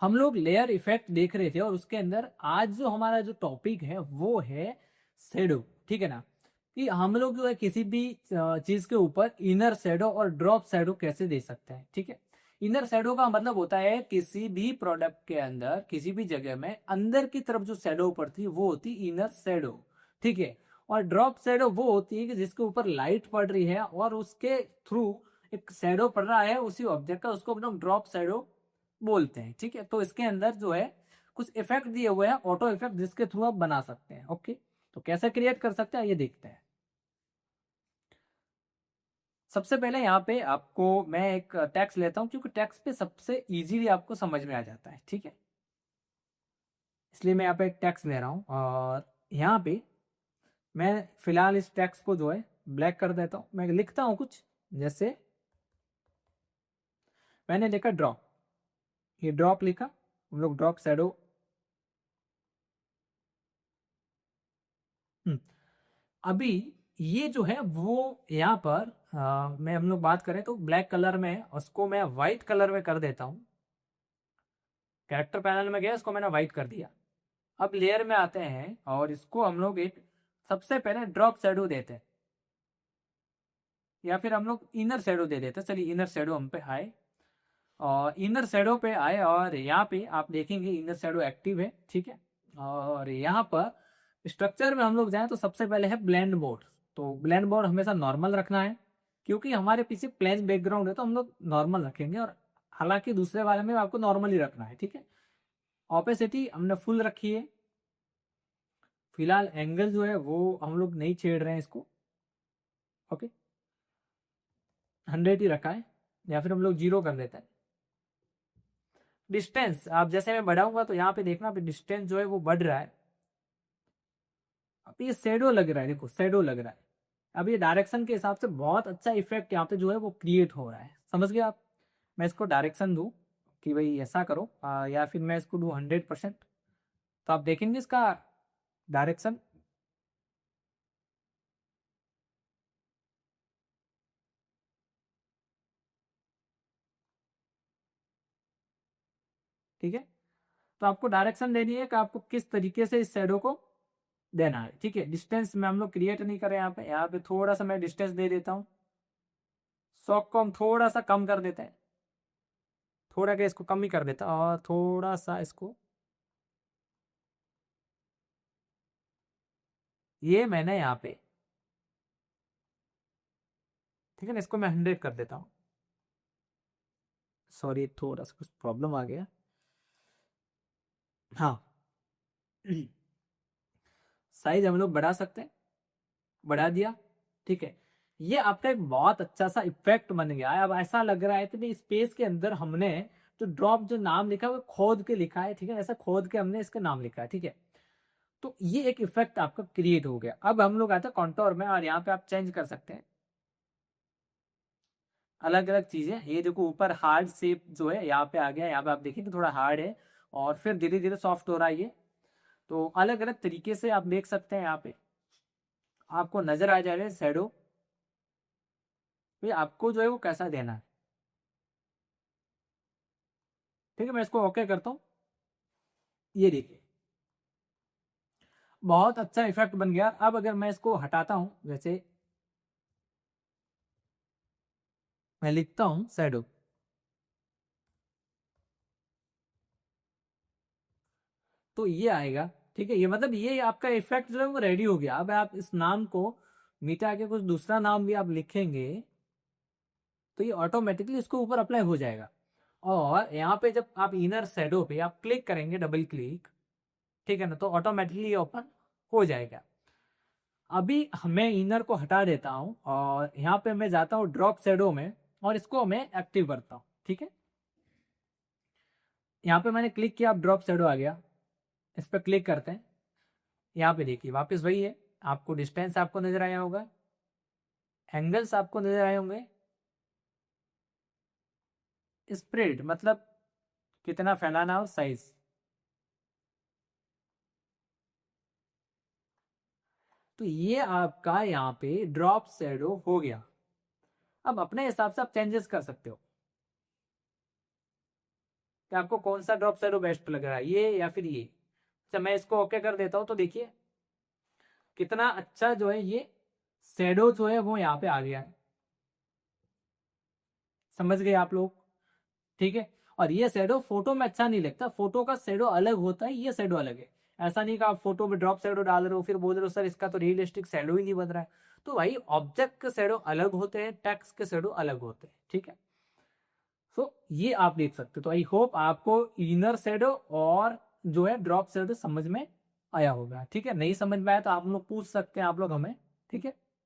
हम लोग layer effect देख रहे थे और उसके अंदर आज जो हमारा जो टॉपिक है वो है शेडो। ठीक है ना, कि हम लोग जो है किसी भी चीज के ऊपर इनर शेडो और ड्रॉप शेडो कैसे दे सकते हैं। ठीक है, इनर शेडो का मतलब होता है किसी भी प्रोडक्ट के अंदर किसी भी जगह में अंदर की तरफ जो शेडो पड़ती है वो होती है इनर शेडो। ठीक है, और ड्रॉप शेडो वो होती है कि जिसके ऊपर लाइट पड़ रही है और उसके थ्रू एक शेडो पड़ रहा है उसी ऑब्जेक्ट का, उसको हम ड्रॉप शेडो बोलते हैं। ठीक है, तो इसके अंदर जो है कुछ इफेक्ट दिए हुए हैं, ऑटो इफेक्ट, जिसके थ्रू आप बना सकते हैं। ओके, तो कैसे क्रिएट कर सकते हैं ये देखते हैं। सबसे पहले यहाँ पे आपको मैं एक टेक्स्ट लेता हूँ क्योंकि टेक्स्ट पे सबसे इजीली आपको समझ में आ जाता है। ठीक है, इसलिए मैं यहाँ पे एक टेक्स्ट ले रहा हूँ और यहाँ पे मैं फिलहाल इस टेक्स्ट को जो है ब्लैक कर देता हूँ। मैं लिखता हूँ कुछ, जैसे मैंने लिखा ड्रॉप, ये ड्रॉप लिखा, हम लोग ड्रॉप शेडो। अभी ये जो है वो यहाँ पर मैं हम लोग बात करें तो ब्लैक कलर में उसको मैं व्हाइट कलर में कर देता हूँ। कैरेक्टर पैनल में गया, इसको मैंने व्हाइट कर दिया। अब लेयर में आते हैं और इसको हम लोग एक सबसे पहले ड्रॉप शेडो देते हैं या फिर हम लोग इनर शेडो दे देते हैं। चलिए इनर शेडो हम पे आए और इनर शेडो पे आए और यहाँ पे आप देखेंगे इनर शेडो एक्टिव है। ठीक है, और यहाँ पर स्ट्रक्चर में हम लोग जाएं तो सबसे पहले है ब्लेंड मोड। तो ब्लेंड मोड हमेशा नॉर्मल रखना है क्योंकि हमारे पीछे प्लेन बैकग्राउंड है तो हम लोग नॉर्मल रखेंगे, और हालांकि दूसरे वाले में आपको नॉर्मल ही रखना है। ठीक है, ऑपेसिटी हमने फुल रखी है। फिलहाल एंगल जो है वो हम लोग नहीं छेड़ रहे हैं इसको। ओके, 100 ही रखा है या फिर हम लोग 0 कर देते हैं। डिस्टेंस आप जैसे मैं बढ़ाऊंगा तो यहाँ पे देखना डिस्टेंस जो है वो बढ़ रहा है। अब ये शेडो लग रहा है, देखो शेडो लग रहा है। अब ये डायरेक्शन के हिसाब से बहुत अच्छा इफेक्ट यहाँ पे जो है वो क्रिएट हो रहा है। समझ गए आप? मैं इसको डायरेक्शन दूं कि भाई ऐसा करो या फिर मैं इसको दूं 100%, तो आप देखेंगे इसका डायरेक्शन। ठीक है, तो आपको डायरेक्शन देनी है कि आपको किस तरीके से इस शेडो को देना है। ठीक है, डिस्टेंस में हम लोग क्रिएट नहीं करें। यहाँ पे थोड़ा सा मैं डिस्टेंस दे देता हूँ। शॉक को हम थोड़ा सा कम कर देते हैं, थोड़ा के इसको कम ही कर देता और थोड़ा सा इसको, ये मैंने यहाँ पे, ठीक है ना, इसको मैं 100 कर देता हूँ। सॉरी थोड़ा सा कुछ प्रॉब्लम आ गया। हाँ, साइज हम लोग बढ़ा सकते हैं, बढ़ा दिया। ठीक है, ये आपका एक बहुत अच्छा सा इफेक्ट बन गया है। अब ऐसा लग रहा है इतनी स्पेस के अंदर हमने जो ड्रॉप जो नाम लिखा है वो खोद के लिखा है। ठीक है, ऐसा खोद के हमने इसका नाम लिखा है। ठीक है, तो ये एक इफेक्ट आपका क्रिएट हो गया। अब हम लोग आते हैं कॉन्टोर में और यहाँ पे आप चेंज कर सकते हैं अलग अलग चीजें। ये देखो ऊपर हार्ड शेप जो है यहाँ पे आ गया, यहाँ पे आप देखेंगे थोड़ा हार्ड है और फिर धीरे धीरे सॉफ्ट हो रहा है ये। तो अलग अलग तरीके से आप देख सकते हैं, यहाँ पे आपको नजर आ जाएगा शेडो आपको जो है वो कैसा देना है। ठीक है, मैं इसको ओके करता हूँ। ये देखिए बहुत अच्छा इफेक्ट बन गया। अब अगर मैं इसको हटाता हूँ, जैसे मैं लिखता हूँ शेडो, तो ये आएगा। ठीक है, ये मतलब ये आपका इफेक्ट जो है वो रेडी हो गया। अब आप इस नाम को मिटा के कुछ दूसरा नाम भी आप लिखेंगे तो ये ऑटोमेटिकली इसको ऊपर अप्लाई हो जाएगा। और यहाँ पे जब आप इनर शेडो पे आप क्लिक करेंगे, डबल क्लिक, ठीक है ना, तो ऑटोमेटिकली ये ओपन हो जाएगा। अभी मैं इनर को हटा देता हूँ और यहाँ पे मैं जाता हूँ ड्रॉप शेडो में और इसको मैं एक्टिव करता हूँ। ठीक है, यहाँ पे मैंने क्लिक किया, अब ड्रॉप शेडो आ गया। इस पर क्लिक करते हैं, यहाँ पे देखिए वापस वही है। आपको डिस्टेंस आपको नजर आया होगा, एंगल्स आपको नजर आए होंगे, स्प्रेड मतलब कितना फैलाना हो, साइज। तो ये आपका यहाँ पे ड्रॉप शेडो हो गया। अब अपने हिसाब से आप चेंजेस कर सकते हो। कि आपको कौन सा ड्रॉप शैडो बेस्ट लग रहा है, ये या फिर ये। अच्छा मैं इसको ओके कर देता हूँ, तो देखिए कितना अच्छा जो है ये शैडो जो है वो यहाँ पे आ गया है। समझ गए आप लोग? ठीक है। और ये शैडो फोटो में अच्छा नहीं लगता, फोटो का शैडो अलग होता है, ये शैडो अलग है। ऐसा नहीं कि आप फोटो में ड्रॉप शैडो डाल रहे हो फिर बोल रहे हो सर इसका तो रियलिस्टिक शैडो ही नहीं बन रहा है। तो भाई ऑब्जेक्ट के शैडो अलग होते हैं, टेक्स्ट के शैडो अलग होते हैं, ठीक है। सो ये आप देख सकते हो। तो आई होप आपको इनर शैडो और जो है ड्रॉप शैडो समझ में आया होगा, ठीक है। नहीं समझ में आया तो आप लोग पूछ सकते हैं आप लोग हमें, ठीक है।